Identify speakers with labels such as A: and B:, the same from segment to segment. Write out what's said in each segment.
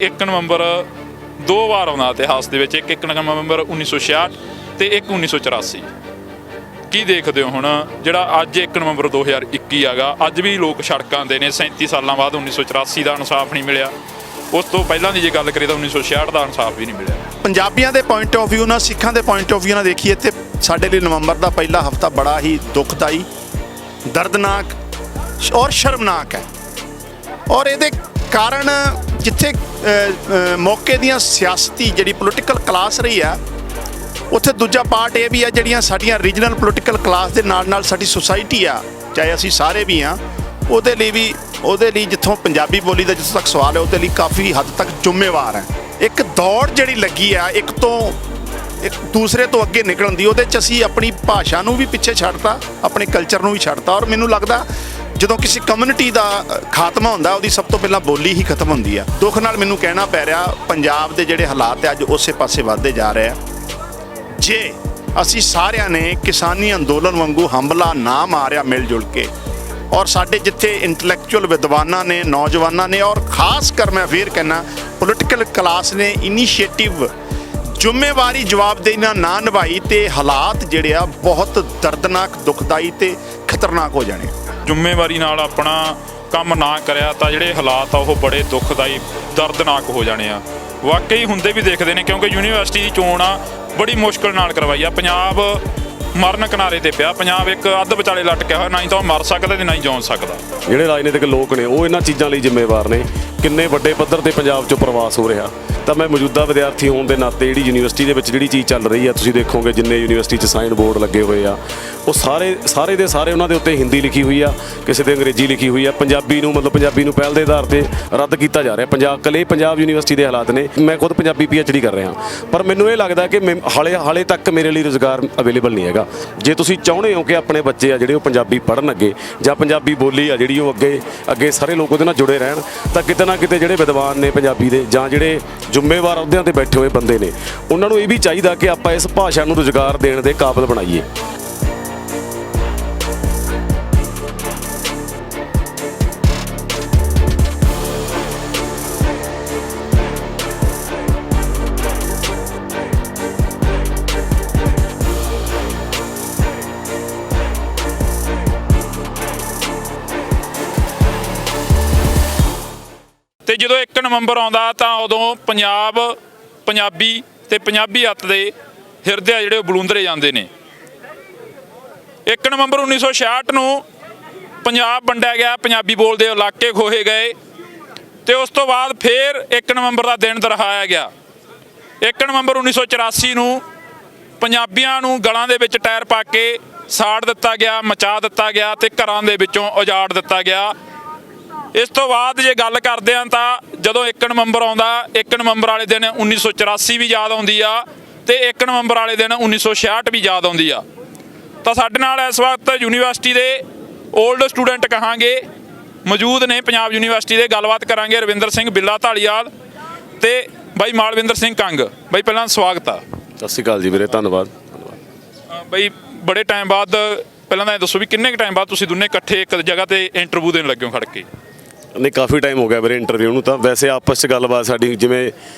A: 1 ਨਵੰਬਰ दो वार आउंदा इतिहास दे विच। एक नवंबर 1966 ते एक 1984। की देखते हो हुण जिहड़ा अज 1 नवंबर 2021 हैगा, अज भी लोग सड़कां दे ने। 37 साल बाद 1984 का इंसाफ नहीं मिलिया। उस तो पहलां दी जे गल करिए तो 1966 का इंसाफ भी नहीं मिलिया।
B: पंजाबियों के पॉइंट ऑफ व्यू ना सिखां के पॉइंट ऑफ व्यू ना देखिए तो साडे लई नवंबर का पहला हफ्ता बड़ा ही दुखदाई, दर्दनाक और शर्मनाक है। और ये कारण जिथे मौके दियां सियासती जिहड़ी पोलिटिकल क्लास रही है, उत्थे दूजा पार्ट ये भी है जिहड़ियां साडियां रीजनल पोलिटिकल क्लास दे नाल नाल साडी सोसाइटी आ, चाहे असीं सारे भी हाँ, ਉਹਦੇ ਲਈ जिथों पंजाबी बोली का जिथों तक सवाल है ਉਹਦੇ ਲਈ काफ़ी हद तक जिम्मेवार है। एक दौड़ जिहड़ी लगी आ एक तो एक दूसरे तो अगे निकलण दी, ਉਹਦੇ 'ਚ ਅਸੀਂ अपनी भाषा ਨੂੰ भी पिछे छड्डता, अपने कल्चर ਨੂੰ भी छड्डता। और मैनूं लगदा ਜਦੋਂ किसी कम्यूनिटी का खात्मा ਹੁੰਦਾ ਉਹਦੀ ਸਭ ਤੋਂ ਪਹਿਲਾਂ ਬੋਲੀ ਹੀ ਖਤਮ ਹੁੰਦੀ ਆ। ਦੁੱਖ ਨਾਲ ਮੈਨੂੰ ਕਹਿਣਾ ਪੈ ਰਿਹਾ ਪੰਜਾਬ ਦੇ ਜਿਹੜੇ ਹਾਲਾਤ ਹੈ ਅੱਜ ਉਸੇ ਪਾਸੇ ਵੱਧਦੇ ਜਾ ਰਹੇ ਆ। ਜੇ ਅਸੀਂ ਸਾਰਿਆਂ ਨੇ ਕਿਸਾਨੀ ਅੰਦੋਲਨ ਵਾਂਗੂ ਹਮਲਾ ਨਾ ਮਾਰਿਆ ਮਿਲ ਜੁਲ ਕੇ, और साडे जिथे इंटलैक्चुअल विद्वानां ने, नौजवानों ने, और खास कर मैं फिर कहना पोलिटिकल क्लास ने इनीशिएटिव जिम्मेवारी जवाबदेही ना निभाई तो हालात जिहड़े आ बहुत दर्दनाक, दुखदाई ते खतरनाक हो जाने।
A: जिम्मेवारी नाल अपना काम ना करिया तो जिहड़े हालात आ वो बड़े दुखदाई, दर्दनाक हो जाने आ। वाकई हुंदे भी देखते हैं, क्योंकि यूनीवर्सिटी की चोण आ बड़ी मुश्किल नाल करवाई आ। पंजाब मरण किनारे ते पिया, पंजाब एक अध विचाले लटकिया होया, ना ही तो मर सकदा ते ना ही जिउं सकदा।
C: ਜਿਹੜੇ ਰਾਜਨੀਤਿਕ ਲੋਕ ਨੇ ਉਹ ਇਹਨਾਂ ਚੀਜ਼ਾਂ ਲਈ ਜ਼ਿੰਮੇਵਾਰ ਨੇ। ਕਿੰਨੇ ਵੱਡੇ ਪੱਧਰ ਤੇ ਪੰਜਾਬ 'ਚੋਂ ਪ੍ਰਵਾਸ ਹੋ ਰਿਹਾ। ਤਾਂ ਮੈਂ ਮੌਜੂਦਾ ਵਿਦਿਆਰਥੀ ਹੋਣ ਦੇ ਨਾਤੇ ਜਿਹੜੀ ਯੂਨੀਵਰਸਿਟੀ ਦੇ ਵਿੱਚ ਜਿਹੜੀ ਚੀਜ਼ ਚੱਲ ਰਹੀ ਆ, ਤੁਸੀਂ ਦੇਖੋਗੇ ਜਿੰਨੇ ਯੂਨੀਵਰਸਿਟੀ 'ਚ ਸਾਈਨ ਬੋਰਡ ਲੱਗੇ ਹੋਏ ਆ, ਉਹ ਸਾਰੇ ਦੇ ਸਾਰੇ ਉਹਨਾਂ ਦੇ ਉੱਤੇ ਹਿੰਦੀ ਲਿਖੀ ਹੋਈ ਆ, ਕਿਸੇ ਤੇ ਅੰਗਰੇਜ਼ੀ ਲਿਖੀ ਹੋਈ ਆ। ਪੰਜਾਬੀ ਨੂੰ ਪੰਜਾਬੀ ਨੂੰ ਪਹਿਲ ਦੇ ਆਧਾਰ ਤੇ ਰੱਦ ਕੀਤਾ ਜਾ ਰਿਹਾ। ਪੰਜਾਬ ਯੂਨੀਵਰਸਿਟੀ ਦੇ ਹਾਲਾਤ ਨੇ। ਮੈਂ ਖੁਦ ਪੰਜਾਬੀ PhD ਕਰ ਰਿਹਾ, ਪਰ ਮੈਨੂੰ ਇਹ ਲੱਗਦਾ ਕਿ ਹਾਲੇ ਤੱਕ ਮੇਰੇ ਲਈ ਰੁਜ਼ਗਾਰ ਅਵੇਲੇਬਲ ਨਹੀਂ ਹੈਗਾ। ਜੇ ਤੁਸੀਂ ਚਾਹੁੰਦੇ ਹੋ ਕਿ ਆਪਣੇ ਬੱਚੇ ਆ ਜਿਹੜੇ ਉਹ ਪੰਜਾਬੀ ਪੜ੍ਹਨ ਅੱਗੇ, ਜਾਂ ਪੰਜਾਬੀ ਬੋਲੀ ਆ ਜਿਹੜੀ ਉਹ ਅੱਗੇ ਸਾਰੇ ਲੋਕ ਉਹਦੇ ਨਾਲ ਜੁੜੇ ਰਹਿਣ, ਤਾਂ ਕਿਤੇ ਨਾ ਕਿਤੇ ਜਿਹੜੇ ਵਿਦਵਾਨ ਨੇ ਪੰਜਾਬੀ ਦੇ ਜਾਂ ਜਿਹੜੇ ਜ਼ਿੰਮੇਵਾਰ ਅਹੁਦਿਆਂ ਤੇ ਬੈਠੇ ਹੋਏ ਬੰਦੇ ਨੇ, ਉਹਨਾਂ ਨੂੰ ਇਹ ਵੀ ਚਾਹੀਦਾ ਕਿ ਆਪਾਂ ਇਸ ਭਾਸ਼ਾ ਨੂੰ ਰੁਜ਼ਗਾਰ ਦੇਣ ਦੇ ਕਾਬਿਲ ਬਣਾਈਏ।
A: ਤੇ ਜਦੋਂ 1 ਨਵੰਬਰ ਆਉਂਦਾ ਤਾਂ ਉਦੋਂ ਪੰਜਾਬੀ ਤੇ ਪੰਜਾਬੀਅਤ ਦੇ ਹਿਰਦੇ ਆ ਜਿਹੜੇ ਉਹ ਬਲੂੰਦਰੇ ਜਾਂਦੇ ਨੇ। 1 ਨਵੰਬਰ 1966 ਨੂੰ ਪੰਜਾਬ ਵੰਡਿਆ ਗਿਆ, ਪੰਜਾਬੀ ਬੋਲਦੇ ਇਲਾਕੇ ਖੋਹੇ ਗਏ ਤੇ ਉਸ ਤੋਂ ਬਾਅਦ ਫਿਰ 1 ਨਵੰਬਰ ਦਾ ਦਿਨ ਦਰਸਾਇਆ ਗਿਆ। 1 ਨਵੰਬਰ 1984 ਨੂੰ ਪੰਜਾਬੀਆਂ ਨੂੰ ਗਲਾਂ ਦੇ ਵਿੱਚ ਟਾਇਰ ਪਾ ਕੇ ਸਾੜ ਦਿੱਤਾ ਗਿਆ, ਮਚਾ ਦਿੱਤਾ ਗਿਆ ਤੇ ਘਰਾਂ ਦੇ ਵਿੱਚੋਂ ਉਜਾੜ ਦਿੱਤਾ ਗਿਆ। ਇਸ ਤੋਂ ਬਾਅਦ ਜੇ ਗੱਲ ਕਰਦੇ ਹਾਂ ਤਾਂ ਜਦੋਂ 1 ਨਵੰਬਰ ਆਉਂਦਾ, 1 ਨਵੰਬਰ ਵਾਲੇ ਦਿਨ 1984 ਵੀ ਯਾਦ ਆਉਂਦੀ ਆ ਤੇ 1 ਨਵੰਬਰ ਵਾਲੇ ਦਿਨ 1966 ਵੀ ਯਾਦ ਆਉਂਦੀ ਆ। ਤਾਂ ਸਾਡੇ ਨਾਲ ਇਸ ਵਕਤ ਯੂਨੀਵਰਸਿਟੀ ਦੇ 올ਡ ਸਟੂਡੈਂਟ ਕਹਾਂਗੇ ਮੌਜੂਦ ਨੇ, ਪੰਜਾਬ ਯੂਨੀਵਰਸਿਟੀ ਦੇ। ਗੱਲਬਾਤ ਕਰਾਂਗੇ ਰਵਿੰਦਰ ਸਿੰਘ ਬਿੱਲਾ ਧਾਲੀਵਾਲ ਤੇ ਬਾਈ ਮਾਲਵਿੰਦਰ ਸਿੰਘ ਕੰਗ। ਬਾਈ ਪਹਿਲਾਂ ਸਵਾਗਤ ਆ।
C: ਸਤਿ ਸ਼੍ਰੀ ਅਕਾਲ ਜੀ ਵੀਰੇ, ਧੰਨਵਾਦ।
A: ਬਾਈ ਬੜੇ ਟਾਈਮ ਬਾਅਦ ਪਹਿਲਾਂ ਤਾਂ ਇਹ ਦੱਸੋ ਵੀ ਕਿੰਨੇ ਕੁ ਟਾਈਮ ਬਾਅਦ ਤੁਸੀਂ ਦੋਨੇ ਇਕੱਠੇ ਇੱਕ ਜਗ੍ਹਾ ਤੇ ਇੰਟਰਵਿਊ ਦੇਣ ਲੱਗੇ ਹੋ ਖੜ ਕੇ?
C: ਨਹੀਂ, ਕਾਫੀ ਟਾਈਮ ਹੋ ਗਿਆ ਵੀਰੇ ਇੰਟਰਵਿਊ ਨੂੰ। ਤਾਂ ਵੈਸੇ ਆਪਸ 'ਚ ਗੱਲਬਾਤ ਸਾਡੀ ਜਿਵੇਂ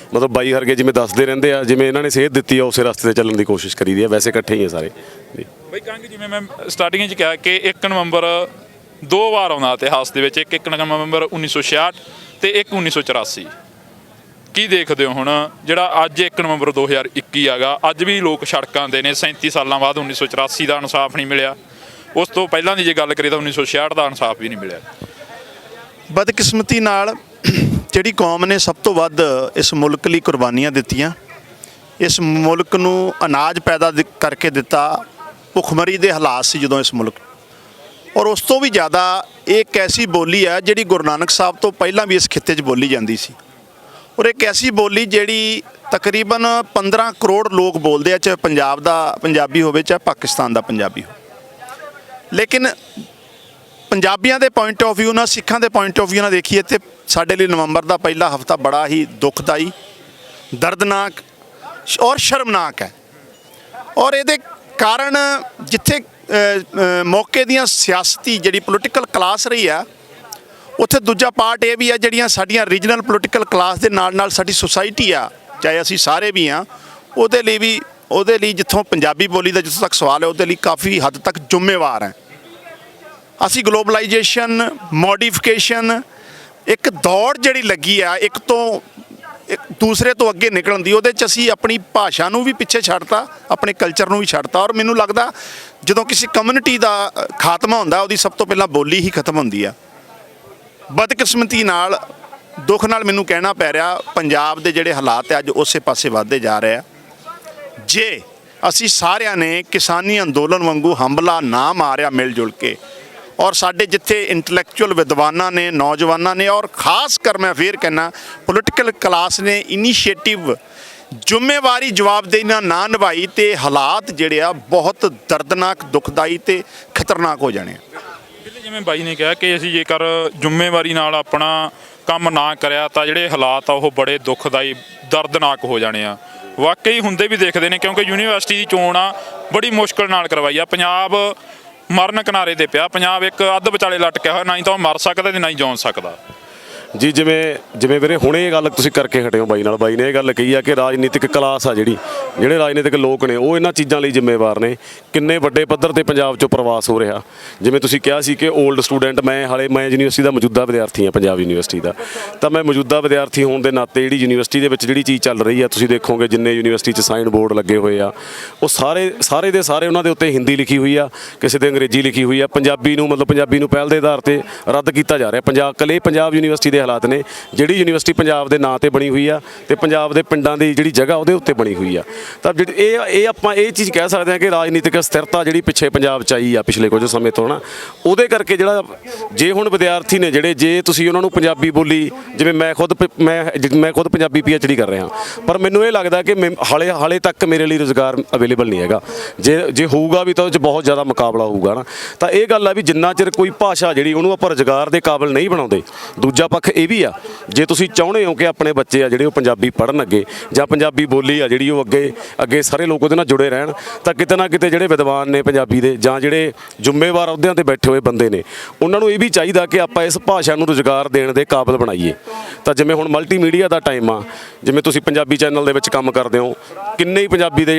C: ਬਾਈ ਵਰਗੇ ਜਿਵੇਂ ਦੱਸਦੇ ਰਹਿੰਦੇ ਆ, ਜਿਵੇਂ ਇਹਨਾਂ ਨੇ ਸੇਧ ਦਿੱਤੀ ਆ ਉਸੇ ਰਸਤੇ ਤੇ ਚੱਲਣ ਦੀ ਕੋਸ਼ਿਸ਼ ਕਰੀਦੀ ਆ। ਵੈਸੇ ਇਕੱਠੇ ਹੀ ਆ ਸਾਰੇ ਜੀ। ਬਾਈ
A: ਕੰਗ, ਜਿਵੇਂ ਮੈਂ ਸਟਾਰਟਿੰਗ 'ਚ ਕਿਹਾ ਕਿ 1 ਨਵੰਬਰ ਦੋ ਵਾਰ ਆਉਂਦਾ ਇਤਿਹਾਸ ਦੇ ਵਿੱਚ। ਇੱਕ ਨਵੰਬਰ 1966 ਤੇ ਇੱਕ 1984। ਕੀ ਦੇਖਦੇ ਹੋ ਹੁਣ ਜਿਹੜਾ ਅੱਜ 1 ਨਵੰਬਰ 2021 ਹੈਗਾ, ਅੱਜ ਵੀ ਲੋਕ ਸੜਕਾਂ ਦੇ ਨੇ। 37 ਸਾਲਾਂ ਬਾਅਦ 1984 ਦਾ ਇਨਸਾਫ ਨਹੀਂ ਮਿਲਿਆ। ਉਸ ਤੋਂ ਪਹਿਲਾਂ ਦੀ ਜੇ ਗੱਲ ਕਰੀਏ ਤਾਂ 1966 ਦਾ ਇਨਸਾਫ ਵੀ ਨਹੀਂ ਮਿਲਿਆ।
B: ਬਦਕਿਸਮਤੀ ਨਾਲ ਜਿਹੜੀ ਕੌਮ ਨੇ ਸਭ ਤੋਂ ਵੱਧ ਇਸ ਮੁਲਕ ਲਈ ਕੁਰਬਾਨੀਆਂ ਦਿੱਤੀਆਂ, ਇਸ ਮੁਲਕ ਨੂੰ ਅਨਾਜ ਪੈਦਾ ਕਰਕੇ ਦਿੱਤਾ, ਭੁੱਖਮਰੀ ਦੇ ਹਾਲਾਤ ਸੀ ਜਦੋਂ ਇਸ ਮੁਲਕ। ਔਰ ਉਸ ਤੋਂ ਵੀ ਜ਼ਿਆਦਾ ਇੱਕ ਐਸੀ ਬੋਲੀ ਹੈ ਜਿਹੜੀ ਗੁਰੂ ਨਾਨਕ ਸਾਹਿਬ ਤੋਂ ਪਹਿਲਾਂ ਵੀ ਇਸ ਖਿੱਤੇ 'ਚ ਬੋਲੀ ਜਾਂਦੀ ਸੀ। ਔਰ ਇੱਕ ਐਸੀ ਬੋਲੀ ਜਿਹੜੀ ਤਕਰੀਬਨ 15 ਕਰੋੜ ਲੋਕ ਬੋਲਦੇ ਆ, ਚਾਹੇ ਪੰਜਾਬ ਦਾ ਪੰਜਾਬੀ ਹੋਵੇ ਚਾਹੇ ਪਾਕਿਸਤਾਨ ਦਾ ਪੰਜਾਬੀ ਹੋਵੇ। ਲੇਕਿਨ ਪੰਜਾਬੀਆਂ ਦੇ ਪੁਆਇੰਟ ਆਫ ਵਿਊ ਨਾਲ, ਸਿੱਖਾਂ ਦੇ ਪੁਆਇੰਟ ਆਫ ਵਿਊ ਨਾਲ ਦੇਖੀਏ ਤੇ ਸਾਡੇ ਲਈ ਨਵੰਬਰ ਦਾ ਪਹਿਲਾ ਹਫ਼ਤਾ ਬੜਾ ਹੀ ਦੁਖਦਾਈ, ਦਰਦਨਾਕ ਔਰ ਸ਼ਰਮਨਾਕ ਹੈ। ਔਰ ਇਹਦੇ ਕਾਰਨ ਜਿੱਥੇ ਮੌਕੇ ਦੀਆਂ ਸਿਆਸਤੀ ਜਿਹੜੀ ਪੋਲੀਟੀਕਲ ਕਲਾਸ ਰਹੀ ਆ, ਉੱਥੇ ਦੂਜਾ ਪਾਰਟ ਇਹ ਵੀ ਆ, ਜਿਹੜੀਆਂ ਸਾਡੀਆਂ ਰੀਜਨਲ ਪੋਲੀਟੀਕਲ ਕਲਾਸ ਦੇ ਨਾਲ ਨਾਲ ਸਾਡੀ ਸੁਸਾਇਟੀ ਆ, ਚਾਹੇ ਅਸੀਂ ਸਾਰੇ ਵੀ ਆ, ਉਹਦੇ ਲਈ ਜਿੱਥੋਂ ਪੰਜਾਬੀ ਬੋਲੀ ਦਾ ਜਿੱਥੋਂ ਤੱਕ ਸਵਾਲ ਹੈ, ਉਹਦੇ ਲਈ ਕਾਫੀ ਹੱਦ ਤੱਕ ਜ਼ਿੰਮੇਵਾਰ ਹੈ। ਅਸੀਂ ਗਲੋਬਲਾਈਜੇਸ਼ਨ, ਮੋਡੀਫਿਕੇਸ਼ਨ, ਇੱਕ ਦੌੜ ਜਿਹੜੀ ਲੱਗੀ ਆ ਇੱਕ ਤੋਂ ਦੂਸਰੇ ਤੋਂ ਅੱਗੇ ਨਿਕਲਣ ਦੀ, ਉਹਦੇ 'ਚ ਅਸੀਂ ਆਪਣੀ ਭਾਸ਼ਾ ਨੂੰ ਵੀ ਪਿੱਛੇ ਛੱਡਤਾ, ਆਪਣੇ ਕਲਚਰ ਨੂੰ ਵੀ ਛੱਡਤਾ। ਔਰ ਮੈਨੂੰ ਲੱਗਦਾ ਜਦੋਂ ਕਿਸੇ ਕਮਿਊਨਿਟੀ ਦਾ ਖਾਤਮਾ ਹੁੰਦਾ, ਉਹਦੀ ਸਭ ਤੋਂ ਪਹਿਲਾਂ ਬੋਲੀ ਹੀ ਖਤਮ ਹੁੰਦੀ ਆ। ਬਦਕਿਸਮਤੀ ਨਾਲ, ਦੁੱਖ ਨਾਲ ਮੈਨੂੰ ਕਹਿਣਾ ਪੈ ਰਿਹਾ, ਪੰਜਾਬ ਦੇ ਜਿਹੜੇ ਹਾਲਾਤ ਹੈ ਅੱਜ ਉਸੇ ਪਾਸੇ ਵੱਧਦੇ ਜਾ ਰਹੇ ਆ। ਜੇ ਅਸੀਂ ਸਾਰਿਆਂ ਨੇ ਕਿਸਾਨੀ ਅੰਦੋਲਨ ਵਾਂਗੂ ਹੰਬਲਾ ਨਾ ਮਾਰਿਆ ਮਿਲ ਜੁਲ ਕੇ, ਔਰ ਸਾਡੇ ਜਿੱਥੇ ਇੰਟੈਲੈਕਚੁਅਲ ਵਿਦਵਾਨਾਂ ਨੇ, ਨੌਜਵਾਨਾਂ ਨੇ, ਔਰ ਖਾਸ ਕਰ ਮੈਂ ਫੇਰ ਕਹਿਣਾ ਪੋਲੀਟੀਕਲ ਕਲਾਸ ਨੇ ਇਨੀਸ਼ੀਏਟਿਵ, ਜ਼ਿੰਮੇਵਾਰੀ, ਜਵਾਬਦੇਹੀ ਨਾਲ ਨਾ ਨਿਭਾਈ, ਤੇ ਹਾਲਾਤ ਜਿਹੜੇ ਆ ਬਹੁਤ ਦਰਦਨਾਕ, ਦੁਖਦਾਈ ਤੇ ਖਤਰਨਾਕ ਹੋ ਜਾਣੇ ਆ।
A: ਜਿਵੇਂ ਬਾਈ ਨੇ ਕਿਹਾ ਕਿ ਅਸੀਂ ਜੇਕਰ ਜ਼ਿੰਮੇਵਾਰੀ ਨਾਲ ਆਪਣਾ ਕੰਮ ਨਾ ਕਰਿਆ ਤਾਂ ਜਿਹੜੇ ਹਾਲਾਤ ਆ ਉਹ ਬੜੇ ਦੁਖਦਾਈ, ਦਰਦਨਾਕ ਹੋ ਜਾਣੇ ਆ। ਵਾਕਈ ਹੁੰਦੇ ਵੀ ਦੇਖਦੇ ਨੇ, ਕਿਉਂਕਿ ਯੂਨੀਵਰਸਿਟੀ ਦੀ ਚੋਣ ਆ ਬੜੀ ਮੁਸ਼ਕਲ ਨਾਲ ਕਰਵਾਈ ਆ। ਪੰਜਾਬ ਮਰਨ ਕਿਨਾਰੇ ਤੇ ਪਿਆ, ਪੰਜਾਬ ਇੱਕ ਅੱਧ ਵਿਚਾਲੇ ਲਟਕਿਆ ਹੋਇਆ, ਨਾ ਹੀ ਤਾਂ ਉਹ ਮਰ ਸਕਦਾ ਤੇ ਨਾ ਹੀ ਜਿਉਂ ਸਕਦਾ
C: ਜੀ। ਜਿਵੇਂ ਵੀਰੇ ਹੁਣੇ ਇਹ ਗੱਲ ਤੁਸੀਂ ਕਰਕੇ ਹਟੇ ਹੋ, ਬਾਈ ਨੇ ਇਹ ਗੱਲ ਕਹੀ ਆ ਕਿ ਰਾਜਨੀਤਿਕ ਕਲਾਸ ਆ ਜਿਹੜੇ ਰਾਜਨੀਤਿਕ ਲੋਕ ਨੇ ਉਹ ਇਹਨਾਂ ਚੀਜ਼ਾਂ ਲਈ ਜ਼ਿੰਮੇਵਾਰ ਨੇ। ਕਿੰਨੇ ਵੱਡੇ ਪੱਧਰ ਤੇ ਪੰਜਾਬ 'ਚੋਂ ਪ੍ਰਵਾਸ ਹੋ ਰਿਹਾ। ਜਿਵੇਂ ਤੁਸੀਂ ਕਿਹਾ ਸੀ ਕਿ 올ਡ ਸਟੂਡੈਂਟ, ਮੈਂ ਯੂਨੀਵਰਸਿਟੀ ਦਾ ਮੌਜੂਦਾ ਵਿਦਿਆਰਥੀ ਹਾਂ, ਪੰਜਾਬ ਯੂਨੀਵਰਸਿਟੀ ਦਾ। ਤਾਂ ਮੈਂ ਮੌਜੂਦਾ ਵਿਦਿਆਰਥੀ ਹੋਣ ਦੇ ਨਾਤੇ ਜਿਹੜੀ ਯੂਨੀਵਰਸਿਟੀ ਦੇ ਵਿੱਚ ਜਿਹੜੀ ਚੀਜ਼ ਚੱਲ ਰਹੀ ਆ, ਤੁਸੀਂ ਦੇਖੋਗੇ ਜਿੰਨੇ ਯੂਨੀਵਰਸਿਟੀ 'ਚ ਸਾਈਨ ਬੋਰਡ ਲੱਗੇ ਹੋਏ ਆ, ਉਹ ਸਾਰੇ ਦੇ ਸਾਰੇ ਉਹਨਾਂ ਦੇ ਉੱਤੇ ਹਿੰਦੀ ਲਿਖੀ ਹੋਈ ਆ, ਕਿਸੇ ਦੇ ਅੰਗਰੇਜ਼ੀ ਲਿਖੀ ਹੋਈ ਆ। ਪੰਜਾਬੀ ਨੂੰ ਪਹਿਲ ਦੇ ਆਧਾਰ ਤੇ ਰੱਦ ਕੀਤਾ ਜਾ ਰਿਹਾ। ਪੰਜਾਬ ਯੂਨੀਵਰਸਿਟੀ ਦੇ ਹਾਲਾਤ ਨੇ, ਜਿਹੜੀ ਯੂਨੀਵਰਸਿਟੀ ਪੰਜਾਬ ਦੇ ਨਾਂ ਤੇ ਬਣੀ ਹੋਈ ਆ ਤੇ ਪੰਜਾਬ ਦੇ ਪਿੰਡਾਂ ਦੀ ਜਿਹੜੀ ਜਗ੍ਹਾ ਉਹਦੇ ਉੱਤੇ ਬਣੀ ਹੋਈ ਆ। ਤਾਂ ਇਹ ਆਪਾਂ ਇਹ ਚੀਜ਼ ਕਹਿ ਸਕਦੇ ਹਾਂ ਕਿ ਰਾਜਨੀਤਿਕ ਸਥਿਰਤਾ ਜਿਹੜੀ ਪਿੱਛੇ ਪੰਜਾਬ 'ਚ ਆਈ ਆ ਪਿਛਲੇ ਕੁਝ ਸਮੇਂ ਤੋਂ ਨਾ, ਉਹਦੇ ਕਰਕੇ ਜਿਹੜਾ ਜੇ ਹੁਣ ਵਿਦਿਆਰਥੀ ਨੇ ਜਿਹੜੇ, ਜੇ ਤੁਸੀਂ ਉਹਨਾਂ ਨੂੰ ਪੰਜਾਬੀ ਬੋਲੀ, ਜਿਵੇਂ ਮੈਂ ਖੁਦ ਪੰਜਾਬੀ PhD ਕਰ ਰਿਹਾ, ਪਰ ਮੈਨੂੰ ਇਹ ਲੱਗਦਾ ਕਿ ਹਾਲੇ ਤੱਕ ਮੇਰੇ ਲਈ ਰੁਜ਼ਗਾਰ ਅਵੇਲੇਬਲ ਨਹੀਂ ਹੈਗਾ। ਜੇ ਹੋਊਗਾ ਵੀ ਤਾਂ ਉਹ 'ਚ ਬਹੁਤ ਜ਼ਿਆਦਾ ਮੁਕਾਬਲਾ ਹੋਊਗਾ ਨਾ। ਤਾਂ ਇਹ ਗੱਲ ਆ ਵੀ ਜਿੰਨਾ ਚਿਰ ਕੋਈ ਭਾਸ਼ਾ ਜਿਹੜੀ ਉਹਨੂੰ ਆਪਾਂ ਰੁਜ਼ਗਾਰ ਦੇ ਕਾਬਿਲ ਨਹੀਂ ਬਣਾਉਂਦੇ, ਦੂਜਾ ਪੱਖ ਇਹ ਵੀ ਆ, ਜੇ ਤੁਸੀਂ ਚਾਹੁੰਦੇ ਹੋ ਕਿ ਆਪਣੇ ਬੱਚੇ ਆ ਜਿਹੜੇ ਉਹ ਪੰਜਾਬੀ ਪੜ੍ਹਨ ਅੱਗੇ, ਜਾਂ ਪੰਜਾਬੀ ਬੋਲੀ ਆ ਜਿਹੜੀ ਉਹ ਅੱਗੇ ਸਾਰੇ ਲੋਕ ਉਹਦੇ ਨਾਲ ਜੁੜੇ ਰਹਿਣ, ਤਾਂ ਕਿਤੇ ਨਾ ਕਿਤੇ ਜਿਹੜੇ ਵਿਦਵਾਨ ਨੇ ਪੰਜਾਬੀ ਦੇ, ਜਾਂ ਜਿਹੜੇ ਜ਼ਿੰਮੇਵਾਰ ਅਹੁਦਿਆਂ ਤੇ ਬੈਠੇ ਹੋਏ ਬੰਦੇ ਨੇ, ਉਹਨਾਂ ਨੂੰ ਇਹ ਵੀ ਚਾਹੀਦਾ ਕਿ ਆਪਾਂ ਇਸ ਭਾਸ਼ਾ ਨੂੰ ਰੁਜ਼ਗਾਰ ਦੇਣ ਦੇ ਕਾਬਿਲ ਬਣਾਈਏ। ਤਾਂ ਜਿਵੇਂ ਹੁਣ ਮਲਟੀਮੀਡੀਆ ਦਾ ਟਾਈਮ ਆ, ਜਿਵੇਂ ਤੁਸੀਂ ਪੰਜਾਬੀ ਚੈਨਲ ਦੇ ਵਿੱਚ ਕੰਮ ਕਰਦੇ ਹੋ, ਕਿੰਨੇ ਹੀ ਪੰਜਾਬੀ ਦੇ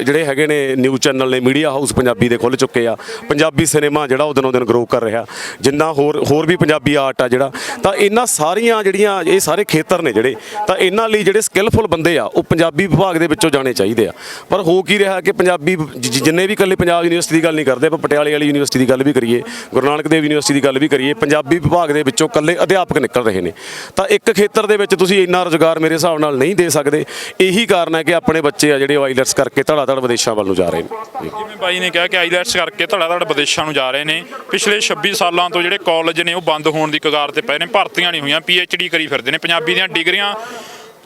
C: ਜਿਹੜੇ ਹੈਗੇ ਨੇ ਨਿਊਜ਼ ਚੈਨਲ ਨੇ, ਮੀਡੀਆ ਹਾਊਸ ਪੰਜਾਬੀ ਦੇ ਖੁੱਲ੍ਹ ਚੁੱਕੇ ਆ। ਪੰਜਾਬੀ ਸਿਨੇਮਾ ਜਿਹੜਾ ਉਹ ਦਿਨੋਂ ਦਿਨ ਗਰੋ ਕਰ ਰਿਹਾ, ਜਿੰਨਾ ਹੋਰ ਵੀ ਪੰਜਾਬੀ ਆਰਟ ਆ ਜਿਹੜਾ। ਤਾਂ ਇਹਨਾਂ ਸਾਰੀਆਂ ਜਿਹੜੀਆਂ ਇਹ ਸਾਰੇ ਖੇਤਰ ਨੇ ਜਿਹੜੇ, ਤਾਂ ਇਹਨਾਂ ਲਈ ਜਿਹੜੇ ਸਕਿੱਲਫੁਲ ਬੰਦੇ ਆ ਉਹ ਪੰਜਾਬੀ ਵਿਭਾਗ ਦੇ ਵਿੱਚੋਂ ਜਾਣੇ ਚਾਹੀਦੇ ਆ। ਪਰ ਹੋ ਕੀ ਰਿਹਾ ਕਿ ਪੰਜਾਬੀ ਜਿੰਨੇ ਵੀ ਇਕੱਲੇ ਪੰਜਾਬ ਯੂਨੀਵਰਸਿਟੀ ਦੀ ਗੱਲ ਨਹੀਂ ਕਰਦੇ, ਆਪਾਂ ਪਟਿਆਲੇ ਵਾਲੀ ਯੂਨੀਵਰਸਿਟੀ ਦੀ ਗੱਲ ਵੀ ਕਰੀਏ, ਗੁਰੂ ਨਾਨਕ ਦੇਵ ਯੂਨੀਵਰਸਿਟੀ ਦੀ ਗੱਲ ਵੀ ਕਰੀਏ, ਪੰਜਾਬੀ ਵਿਭਾਗ ਦੇ ਵਿੱਚੋਂ ਇਕੱਲੇ ਅਧਿਆਪਕ ਨਿਕਲ ਰਹੇ ਨੇ। ਤਾਂ ਇੱਕ ਖੇਤਰ ਦੇ ਵਿੱਚ ਤੁਸੀਂ ਇੰਨਾ ਰੁਜ਼ਗਾਰ ਮੇਰੇ ਹਿਸਾਬ ਨਾਲ ਨਹੀਂ ਦੇ ਸਕਦੇ। ਇਹੀ ਕਾਰਨ ਹੈ ਕਿ ਆਪਣੇ ਬੱਚੇ ਆ ਜਿਹੜੇ ਆਈਲੈਟਸ ਕਰਕੇ ਧੜਾ-ਧੜ ਵਿਦੇਸ਼ਾਂ ਵੱਲ ਨੂੰ ਜਾ ਰਹੇ ਨੇ।
A: ਜਿਵੇਂ ਬਾਈ ਨੇ ਕਿਹਾ ਕਿ ਆਈਲੈਟਸ ਕਰਕੇ ਧੜਾ-ਧੜ ਵਿਦੇਸ਼ਾਂ ਨੂੰ ਜਾ ਰਹੇ ਨੇ। ਪਿਛਲੇ 26 ਸਾਲਾਂ ਤੋਂ ਜਿਹੜੇ ਕਾਲਜ ਨੇ ਉਹ ਬੰਦ ਹੋਣ ਦੀ ਕਗਾਰ ਤੇ ਪਏ ਨੇ, ਭਰਤੀਆਂ ਨਹੀਂ ਹੋਈਆਂ, PhD ਕਰੀ ਫਿਰਦੇ ਨੇ, ਪੰਜਾਬੀ ਦੀਆਂ ਡਿਗਰੀਆਂ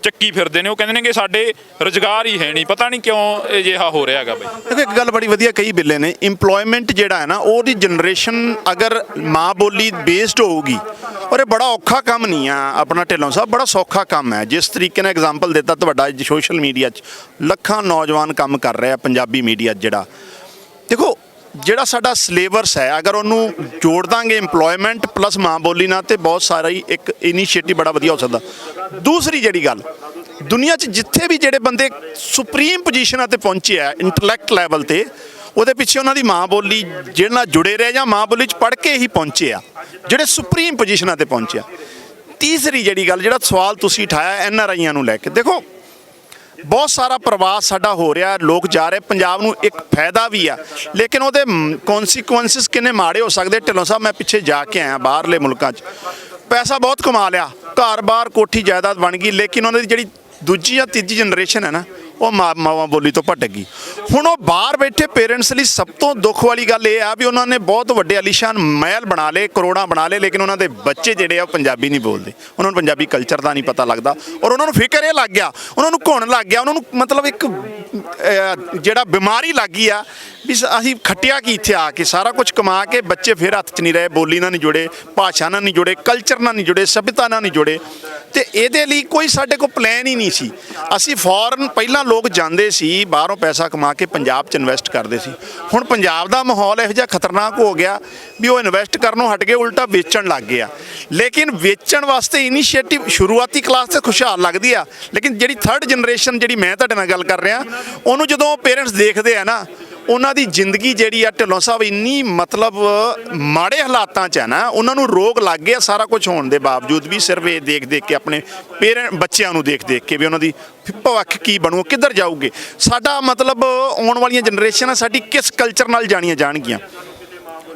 A: ਚੱਕੀ ਫਿਰਦੇ ਨੇ। ਉਹ ਕਹਿੰਦੇ ਨੇ ਕਿ ਸਾਡੇ ਰੁਜ਼ਗਾਰ ਹੀ ਹੈ ਨਹੀਂ, ਪਤਾ ਨਹੀਂ ਕਿਉਂ ਅਜਿਹਾ ਹੋ ਰਿਹਾ ਹੈਗਾ। ਬਈ
B: ਇੱਕ ਗੱਲ ਬੜੀ ਵਧੀਆ ਕਹੀ ਬਿੱਲੇ ਨੇ, ਇੰਪਲੋਇਮੈਂਟ ਜਿਹੜਾ ਹੈ ਨਾ, ਉਹਦੀ ਜਨਰੇਸ਼ਨ ਅਗਰ ਮਾਂ ਬੋਲੀ ਬੇਸਡ ਹੋਊਗੀ, ਔਰ ਇਹ ਬੜਾ ਔਖਾ ਕੰਮ ਨਹੀਂ ਆ ਆਪਣਾ ਢਿੱਲੋਂ ਸਾਹਿਬ, ਬੜਾ ਸੌਖਾ ਕੰਮ ਹੈ। ਜਿਸ ਤਰੀਕੇ ਨਾਲ ਐਗਜ਼ਾਮਪਲ ਦਿੱਤਾ ਤੁਹਾਡਾ, ਸੋਸ਼ਲ ਮੀਡੀਆ 'ਚ ਲੱਖਾਂ ਨੌਜਵਾਨ ਕੰਮ ਕਰ ਰਹੇ ਆ ਪੰਜਾਬੀ ਮੀਡੀਆ 'ਚ। ਜਿਹੜਾ ਦੇਖੋ ਜਿਹੜਾ ਸਾਡਾ ਸਿਲੇਬਸ ਹੈ, ਅਗਰ ਉਹਨੂੰ ਜੋੜ ਦਾਂਗੇ ਇੰਪਲੋਇਮੈਂਟ ਪਲੱਸ ਮਾਂ ਬੋਲੀ ਨਾਲ, ਤੇ ਬਹੁਤ ਸਾਰਾ ਹੀ ਇੱਕ ਇਨੀਸ਼ੀਏਟਿਵ ਬੜਾ ਵਧੀਆ ਹੋ ਸਕਦਾ। ਦੂਸਰੀ ਜਿਹੜੀ ਗੱਲ, ਦੁਨੀਆ 'ਚ ਜਿੱਥੇ ਵੀ ਜਿਹੜੇ ਬੰਦੇ ਸੁਪਰੀਮ ਪੋਜੀਸ਼ਨਾਂ ਤੇ ਪਹੁੰਚੇ ਆ ਇੰਟੈਲੈਕਟ ਲੈਵਲ ਤੇ, ਉਹਦੇ ਪਿੱਛੇ ਉਹਨਾਂ ਦੀ ਮਾਂ ਬੋਲੀ ਜਿਹੜੇ ਨਾਲ ਜੁੜੇ ਰਹੇ ਜਾਂ ਮਾਂ ਬੋਲੀ 'ਚ ਪੜ੍ਹ ਕੇ ਹੀ ਪਹੁੰਚੇ ਆ, ਜਿਹੜੇ ਸੁਪਰੀਮ ਪੋਜੀਸ਼ਨਾਂ ਤੇ ਪਹੁੰਚੇ ਆ। ਤੀਸਰੀ ਜਿਹੜੀ ਗੱਲ, ਜਿਹੜਾ ਸਵਾਲ ਤੁਸੀਂ ਉਠਾਇਆ NRIਆਂ ਨੂੰ ਲੈ ਕੇ, ਦੇਖੋ ਬਹੁਤ ਸਾਰਾ ਪ੍ਰਵਾਸ ਸਾਡਾ ਹੋ ਰਿਹਾ, ਲੋਕ ਜਾ ਰਹੇ, ਪੰਜਾਬ ਨੂੰ ਇੱਕ ਫਾਇਦਾ ਵੀ ਆ, ਲੇਕਿਨ ਉਹਦੇ ਕੌਨਸੀਕੁਐਂਸਿਸ ਕਿੰਨੇ ਮਾੜੇ ਹੋ ਸਕਦੇ। ਢਿੱਲੋਂ ਸਾਹਿਬ, ਮੈਂ ਪਿੱਛੇ ਜਾ ਕੇ ਆਇਆ ਬਾਹਰਲੇ ਮੁਲਕਾਂ 'ਚ, ਪੈਸਾ ਬਹੁਤ ਕਮਾ ਲਿਆ, ਘਰ-ਬਾਰ ਕੋਠੀ ਜਾਇਦਾਦ ਬਣ ਗਈ, ਲੇਕਿਨ ਉਹਨਾਂ ਦੀ ਜਿਹੜੀ ਦੂਜੀ ਜਾਂ ਤੀਜੀ ਜਨਰੇਸ਼ਨ ਹੈ ਨਾ, ਉਹ ਮਾਵਾਂ ਬੋਲੀ ਤੋਂ ਭਟਕ ਗਈ। ਹੁਣ ਉਹ ਬਾਹਰ ਬੈਠੇ ਪੇਰੈਂਟਸ ਲਈ ਸਭ ਤੋਂ ਦੁੱਖ ਵਾਲੀ ਗੱਲ ਇਹ ਆ ਵੀ ਉਹਨਾਂ ਨੇ ਬਹੁਤ ਵੱਡੇ ਆਲੀਸ਼ਾਨ ਮਹਿਲ ਬਣਾ ਲਏ, ਕਰੋੜਾਂ ਬਣਾ ਲਏ, ਲੇਕਿਨ ਉਹਨਾਂ ਦੇ ਬੱਚੇ ਜਿਹੜੇ ਆ ਉਹ ਪੰਜਾਬੀ ਨਹੀਂ ਬੋਲਦੇ, ਉਹਨਾਂ ਨੂੰ ਪੰਜਾਬੀ ਕਲਚਰ ਦਾ ਨਹੀਂ ਪਤਾ ਲੱਗਦਾ, ਔਰ ਉਹਨਾਂ ਨੂੰ ਫਿਕਰ ਇਹ ਲੱਗ ਗਿਆ, ਉਹਨਾਂ ਨੂੰ ਘੁਣ ਲੱਗ ਗਿਆ, ਉਹਨਾਂ ਨੂੰ ਮਤਲਬ ਇੱਕ ਜਿਹੜਾ ਬਿਮਾਰੀ ਲੱਗ ਗਈ ਆ ਵੀ ਅਸੀਂ ਖੱਟਿਆ ਕੀ ਇੱਥੇ ਆ ਕੇ ਸਾਰਾ ਕੁਝ ਕਮਾ ਕੇ ਬੱਚੇ ਫਿਰ ਹੱਥ 'ਚ ਨਹੀਂ ਰਹੇ, ਬੋਲੀ ਨਾਲ ਨਹੀਂ ਜੁੜੇ, ਭਾਸ਼ਾ ਨਾਲ ਨਹੀਂ ਜੁੜੇ, ਕਲਚਰ ਨਾਲ ਨਹੀਂ ਜੁੜੇ, ਸਭਿਅਤਾ ਨਾਲ ਨਹੀਂ ਜੁੜੇ। ਤੇ ਇਹਦੇ ਲਈ ਕੋਈ ਸਾਡੇ ਕੋਲ ਪਲਾਨ ਹੀ ਨਹੀਂ ਸੀ। ਅਸੀਂ ਫੋਰਨ ਪਹਿਲਾਂ ਲੋਕ ਜਾਂਦੇ ਸੀ, ਬਾਹਰੋਂ ਪੈਸਾ ਕਮਾ ਕੇ ਪੰਜਾਬ 'ਚ ਇਨਵੈਸਟ ਕਰਦੇ ਸੀ। ਹੁਣ ਪੰਜਾਬ ਦਾ ਮਾਹੌਲ ਇਹੋ ਜਿਹਾ ਖਤਰਨਾਕ ਹੋ ਗਿਆ ਵੀ ਉਹ ਇਨਵੈਸਟ ਕਰਨੋਂ ਹਟ ਕੇ ਉਲਟਾ ਵੇਚਣ ਲੱਗ ਗਏ ਆ। ਲੇਕਿਨ ਵੇਚਣ ਵਾਸਤੇ ਇਨੀਸ਼ੀਏਟਿਵ ਸ਼ੁਰੂਆਤੀ ਕਲਾਸ ਤੇ ਖੁਸ਼ਹਾਲ ਲੱਗਦੀ ਆ, ਲੇਕਿਨ ਜਿਹੜੀ ਥਰਡ ਜਨਰੇਸ਼ਨ ਜਿਹੜੀ ਮੈਂ ਤੁਹਾਡੇ ਨਾਲ ਗੱਲ ਕਰ ਰਿਹਾ, ਉਹਨੂੰ ਜਦੋਂ ਪੇਰੈਂਟਸ ਦੇਖਦੇ ਆ ਨਾ, ਉਹਨਾਂ ਦੀ ਜ਼ਿੰਦਗੀ ਜਿਹੜੀ ਆ ਢਿੱਲੋਂ ਸਾਹਿਬ ਇੰਨੀ ਮਤਲਬ ਮਾੜੇ ਹਾਲਾਤਾਂ 'ਚ ਹੈ ਨਾ, ਉਹਨਾਂ ਨੂੰ ਰੋਗ ਲੱਗ ਗਿਆ ਸਾਰਾ ਕੁਝ ਹੋਣ ਦੇ ਬਾਵਜੂਦ ਵੀ, ਸਿਰਫ ਇਹ ਦੇਖ ਕੇ ਆਪਣੇ ਬੱਚਿਆਂ ਨੂੰ ਦੇਖ ਕੇ ਵੀ ਉਹਨਾਂ ਦੀ ਭਵਿੱਖ ਕੀ ਬਣੂ, ਕਿੱਧਰ ਜਾਊਗੇ, ਸਾਡਾ ਮਤਲਬ ਆਉਣ ਵਾਲੀਆਂ ਜਨਰੇਸ਼ਨਾਂ ਸਾਡੀ ਕਿਸ ਕਲਚਰ ਨਾਲ ਜਾਣੀਆਂ ਜਾਣਗੀਆਂ।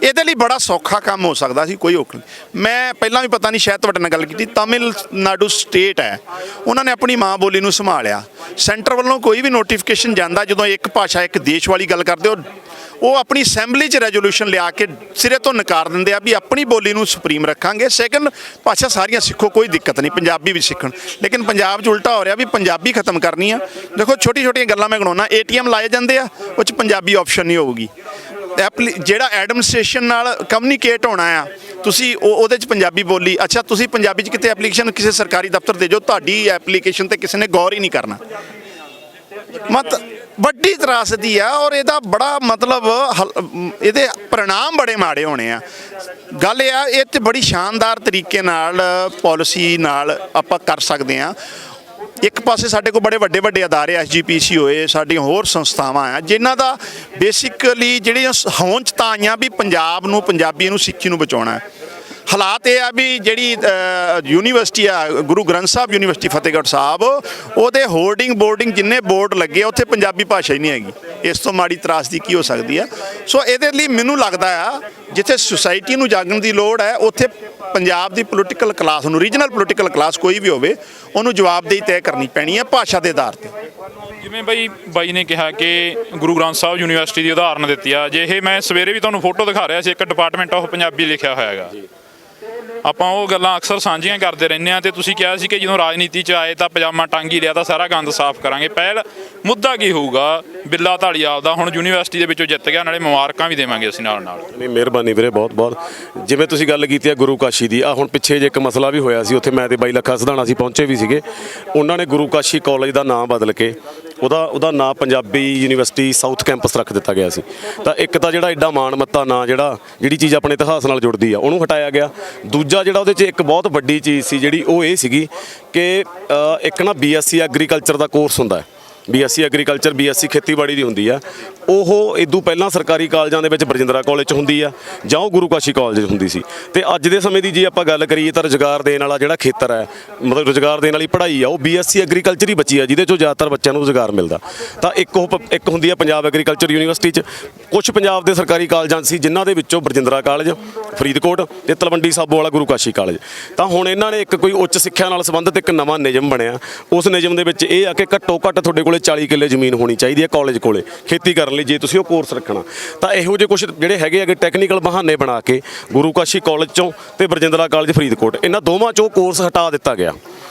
B: ਇਹਦੇ ਲਈ ਬੜਾ ਸੌਖਾ ਕੰਮ ਹੋ ਸਕਦਾ ਸੀ, ਕੋਈ ਔਖਾ ਨਹੀਂ। ਮੈਂ ਪਹਿਲਾਂ ਵੀ ਪਤਾ ਨਹੀਂ ਸ਼ਾਇਦ ਤੁਹਾਡੇ ਨਾਲ ਗੱਲ ਕੀਤੀ, ਤਾਮਿਲਨਾਡੂ ਸਟੇਟ ਹੈ, ਉਹਨਾਂ ਨੇ ਆਪਣੀ ਮਾਂ ਬੋਲੀ ਨੂੰ ਸੰਭਾਲਿਆ। ਸੈਂਟਰ ਵੱਲੋਂ ਕੋਈ ਵੀ ਨੋਟੀਫਿਕੇਸ਼ਨ ਜਾਂਦਾ, ਜਦੋਂ ਇੱਕ ਭਾਸ਼ਾ ਇੱਕ ਦੇਸ਼ ਵਾਲੀ ਗੱਲ ਕਰਦੇ ਉਹ ਆਪਣੀ ਅਸੈਂਬਲੀ 'ਚ ਰੈਜ਼ੋਲੂਸ਼ਨ ਲਿਆ ਕੇ ਸਿਰੇ ਤੋਂ ਨਕਾਰ ਦਿੰਦੇ ਆ ਵੀ ਆਪਣੀ ਬੋਲੀ ਨੂੰ ਸੁਪਰੀਮ ਰੱਖਾਂਗੇ, ਸੈਕੰਡ ਭਾਸ਼ਾ ਸਾਰੀਆਂ ਸਿੱਖੋ, ਕੋਈ ਦਿੱਕਤ ਨਹੀਂ, ਪੰਜਾਬੀ ਵੀ ਸਿੱਖਣ। ਲੇਕਿਨ ਪੰਜਾਬ 'ਚ ਉਲਟਾ ਹੋ ਰਿਹਾ ਵੀ ਪੰਜਾਬੀ ਖਤਮ ਕਰਨੀ ਆ। ਦੇਖੋ ਛੋਟੀਆਂ ਗੱਲਾਂ ਮੈਂ ਗਣਾਉਣਾ, ATM ਲਾਏ ਜਾਂਦੇ ਆ, ਉਹ 'ਚ ਪੰਜਾਬੀ ਆਪਸ਼ਨ ਨਹੀਂ ਹੋਊਗੀ। ਜਿਹੜਾ ਐਡਮਿਨਿਸਟ੍ਰੇਸ਼ਨ ਨਾਲ ਕਮਿਊਨੀਕੇਟ ਹੋਣਾ ਆ, ਤੁਸੀਂ ਉਹਦੇ 'ਚ ਪੰਜਾਬੀ ਬੋਲੀ, ਅੱਛਾ ਤੁਸੀਂ ਪੰਜਾਬੀ 'ਚ ਕਿਤੇ ਐਪਲੀਕੇਸ਼ਨ ਕਿਸੇ ਸਰਕਾਰੀ ਦਫ਼ਤਰ ਦੇ ਜੋ, ਤੁਹਾਡੀ ਐਪਲੀਕੇਸ਼ਨ ਤੇ ਕਿਸੇ ਨੇ ਗੌਰ ਹੀ ਨਹੀਂ ਕਰਨਾ। ਵੱਡੀ ਤਰਾਸਦੀ ਆ, ਔਰ ਇਹਦਾ ਬੜਾ ਮਤਲਬ ਇਹਦੇ ਪਰਿਣਾਮ ਬੜੇ ਮਾੜੇ ਹੋਣੇ ਆ। ਗੱਲ ਇਹ ਆ, ਇਹ 'ਚ ਬੜੀ ਸ਼ਾਨਦਾਰ ਤਰੀਕੇ ਨਾਲ ਪਾਲਿਸੀ ਨਾਲ ਆਪਾਂ ਕਰ ਸਕਦੇ ਆ। ਇੱਕ ਪਾਸੇ ਸਾਡੇ ਕੋਲ ਬੜੇ ਵੱਡੇ ਅਦਾਰੇ SGPC ਹੋਏ, ਸਾਡੀਆਂ ਹੋਰ ਸੰਸਥਾਵਾਂ ਆ, ਜਿਨ੍ਹਾਂ ਦਾ ਬੇਸਿਕਲੀ ਜਿਹੜੀਆਂ ਹੋਂਦ 'ਚ ਤਾਂ ਆਈਆਂ ਵੀ ਪੰਜਾਬ ਨੂੰ, ਪੰਜਾਬੀ ਨੂੰ, ਸਿੱਖੀ ਨੂੰ ਬਚਾਉਣਾ ਹੈ। ਹਾਲਾਤ ਇਹ ਆ ਵੀ ਜਿਹੜੀ ਯੂਨੀਵਰਸਿਟੀ ਆ, ਗੁਰੂ ਗ੍ਰੰਥ ਸਾਹਿਬ ਯੂਨੀਵਰਸਿਟੀ ਫਤਿਹਗੜ੍ਹ ਸਾਹਿਬ, ਉਹਦੇ ਹੋਰਡਿੰਗ ਬੋਰਡਿੰਗ ਜਿੰਨੇ ਬੋਰਡ ਲੱਗੇ ਉੱਥੇ ਪੰਜਾਬੀ ਭਾਸ਼ਾ ਹੀ ਨਹੀਂ ਹੈਗੀ। ਇਸ ਤੋਂ ਮਾੜੀ ਤਰਾਸਦੀ ਕੀ ਹੋ ਸਕਦੀ ਆ। ਸੋ ਇਹਦੇ ਲਈ ਮੈਨੂੰ ਲੱਗਦਾ ਆ ਜਿੱਥੇ ਸੁਸਾਇਟੀ ਨੂੰ ਜਾਗਣ ਦੀ ਲੋੜ ਹੈ, ਉੱਥੇ ਪੰਜਾਬ ਦੀ ਪੋਲੀਟੀਕਲ ਕਲਾਸ ਨੂੰ, ਰੀਜਨਲ ਪੋਲੀਟੀਕਲ ਕਲਾਸ ਕੋਈ ਵੀ ਹੋਵੇ, ਉਹਨੂੰ ਜਵਾਬਦੇਹੀ ਤੈਅ ਕਰਨੀ ਪੈਣੀ ਹੈ ਭਾਸ਼ਾ ਦੇ ਆਧਾਰ ਤੇ।
A: ਜਿਵੇਂ ਬਾਈ ਨੇ ਕਿਹਾ ਕਿ ਗੁਰੂ ਗ੍ਰੰਥ ਸਾਹਿਬ ਯੂਨੀਵਰਸਿਟੀ ਦੀ ਉਦਾਹਰਨ ਦਿੱਤੀ ਆ, ਜੇ ਇਹ ਮੈਂ ਸਵੇਰੇ ਵੀ ਤੁਹਾਨੂੰ ਫੋਟੋ ਦਿਖਾ ਰਿਹਾ ਸੀ, ਇੱਕ ਡਿਪਾਰਟਮੈਂਟ ਆਫ ਪੰਜਾਬੀ ਲਿਖਿਆ ਹੋਇਆ ਹੈਗਾ। ਆਪਾਂ ਉਹ ਗੱਲਾਂ ਅਕਸਰ ਸਾਂਝੀਆਂ ਕਰਦੇ ਰਹਿੰਦੇ ਆ। ਤੇ ਤੁਸੀਂ ਕਿਹਾ ਸੀ ਕਿ ਜਦੋਂ ਰਾਜਨੀਤੀ 'ਚ ਆਏ ਤਾਂ ਪਜਾਮਾ ਟੰਗ ਹੀ ਲਿਆ ਤਾਂ ਸਾਰਾ ਗੰਦ ਸਾਫ਼ ਕਰਾਂਗੇ। ਪਹਿਲ ਮੁੱਦਾ ਕੀ ਹੋਊਗਾ? ਬਿੱਲਾ ਧਾਲੀਵਾਲ ਦਾ ਹੁਣ ਯੂਨੀਵਰਸਿਟੀ ਦੇ ਵਿੱਚੋਂ ਜਿੱਤ ਗਿਆ, ਨਾਲੇ ਮੁਬਾਰਕਾਂ ਵੀ ਦੇਵਾਂਗੇ ਅਸੀਂ ਨਾਲ।
C: ਨਹੀਂ, ਮਿਹਰਬਾਨੀ ਵੀਰੇ, ਬਹੁਤ ਜਿਵੇਂ ਤੁਸੀਂ ਗੱਲ ਕੀਤੀ ਹੈ ਗੁਰੂ ਕਾਸ਼ੀ ਦੀ, ਹੁਣ ਪਿੱਛੇ ਜੇ ਇੱਕ ਮਸਲਾ ਵੀ ਹੋਇਆ ਸੀ, ਉੱਥੇ ਮੈਂ ਤੇ ਬਾਈ ਲੱਖਾ ਸਿਧਾਣਾ ਸੀ, ਪਹੁੰਚੇ ਵੀ ਸੀਗੇ। ਉਹਨਾਂ ਨੇ ਗੁਰੂ ਕਾਸ਼ੀ ਕਾਲਜ ਦਾ ਨਾਮ ਬਦਲ ਕੇ ਉਹਦਾ ਨਾਂ ਪੰਜਾਬੀ ਯੂਨੀਵਰਸਿਟੀ ਸਾਊਥ ਕੈਂਪਸ ਰੱਖ ਦਿੱਤਾ ਗਿਆ ਸੀ। ਤਾਂ ਇੱਕ ਤਾਂ ਜਿਹੜਾ ਐਡਾ ਮਾਣ ਮੱਤਾ ਨਾਂ ਜਿਹੜੀ ਚੀਜ਼ ਆਪਣੇ ਇਤਿਹਾਸ ਨਾਲ ਜੁੜਦੀ ਆ, ਉਹਨੂੰ ਹਟਾਇਆ ਗਿਆ। ਦੂਜਾ ਜਿਹੜਾ ਉਹਦੇ 'ਚ ਇੱਕ ਬਹੁਤ ਵੱਡੀ ਚੀਜ਼ ਸੀ ਜਿਹੜੀ, ਉਹ ਇਹ ਸੀਗੀ ਕਿ ਇੱਕ ਨਾ BSc ਐਗਰੀਕਲਚਰ ਦਾ ਕੋਰਸ ਹੁੰਦਾ ਹੈ, BSc ਐਗਰੀਕਲਚਰ, BSc ਖੇਤੀਬਾੜੀ ਦੀ ਹੁੰਦੀ ਆ। ਉਹ ਇਦੋਂ ਪਹਿਲਾਂ ਸਰਕਾਰੀ ਕਾਲਜਾਂ ਦੇ ਵਿੱਚ ਬਰਜਿੰਦਰਾ ਕਾਲਜ 'ਚ ਹੁੰਦੀ ਆ, ਜਾਂ ਉਹ ਗੁਰੂ ਕਾਸ਼ੀ ਕਾਲਜ 'ਚ ਹੁੰਦੀ ਸੀ। ਤੇ ਅੱਜ ਦੇ ਸਮੇਂ ਦੀ ਜੇ ਆਪਾਂ ਗੱਲ ਕਰੀਏ ਤਾਂ ਰੁਜ਼ਗਾਰ ਦੇਣ ਵਾਲਾ ਜਿਹੜਾ ਖੇਤਰ ਹੈ, ਮਤਲਬ ਰੁਜ਼ਗਾਰ ਦੇਣ ਵਾਲੀ ਪੜ੍ਹਾਈ ਆ, ਉਹ BSc ਐਗਰੀਕਲਚਰ ਹੀ ਬਚੀ ਆ, ਜਿਹਦੇ 'ਚੋਂ ਜ਼ਿਆਦਾਤਰ ਬੱਚਿਆਂ ਨੂੰ ਰੁਜ਼ਗਾਰ ਮਿਲਦਾ। ਤਾਂ ਇੱਕ ਹੁੰਦੀ ਆ ਪੰਜਾਬ ਐਗਰੀਕਲਚਰ ਯੂਨੀਵਰਸਿਟੀ 'ਚ, ਕੁਝ ਪੰਜਾਬ ਦੇ ਸਰਕਾਰੀ ਕਾਲਜਾਂ ਸੀ, ਜਿਨ੍ਹਾਂ ਦੇ ਵਿੱਚੋਂ ਬਰਜਿੰਦਰਾ ਕਾਲਜ ਫਰੀਦਕੋਟ ਤੇ ਤਲਵੰਡੀ ਸਾਬੋ ਵਾਲਾ ਗੁਰੂ ਕਾਸ਼ੀ ਕਾਲਜ। ਤਾਂ ਹੁਣ ਇਹਨਾਂ ਨੇ ਇੱਕ ਕੋਈ ਉੱਚ ਸਿੱਖਿਆ ਨਾਲ ਸੰਬੰਧਿਤ ਇੱਕ ਨਵਾਂ ਨਿਯਮ ਬਣਿਆ। ਉਸ ਨਿਯਮ ਦੇ ਵਿੱਚ ਇਹ ਆ ਕਿ ਘੱਟੋ ਘੱਟ ਤੁਹਾਡੇ ਕੋਲੇ 40 ਕਿੱਲੇ ਜ਼ਮੀਨ ਹੋਣੀ ਚਾਹੀਦੀ ਹੈ ਕਾਲਜ ਕੋਲੇ ਖੇਤੀ ਕਰਨ ਲਈ, ਜੇ ਤੁਸੀਂ ਉਹ ਕੋਰਸ ਰੱਖਣਾ। ਤਾਂ ਇਹੋ ਜਿਹੇ ਕੁਝ ਜਿਹੜੇ ਹੈਗੇ ਟੈਕਨੀਕਲ ਬਹਾਨੇ ਬਣਾ ਕੇ ਗੁਰੂ ਕਾਸ਼ੀ ਕਾਲਜ 'ਚੋਂ ਤੇ ਬਰਜਿੰਦਰਾ ਕਾਲਜ ਫਰੀਦਕੋਟ, ਇਹਨਾਂ ਦੋਵਾਂ 'ਚੋਂ ਕੋਰਸ ਹਟਾ ਦਿੱਤਾ ਗਿਆ।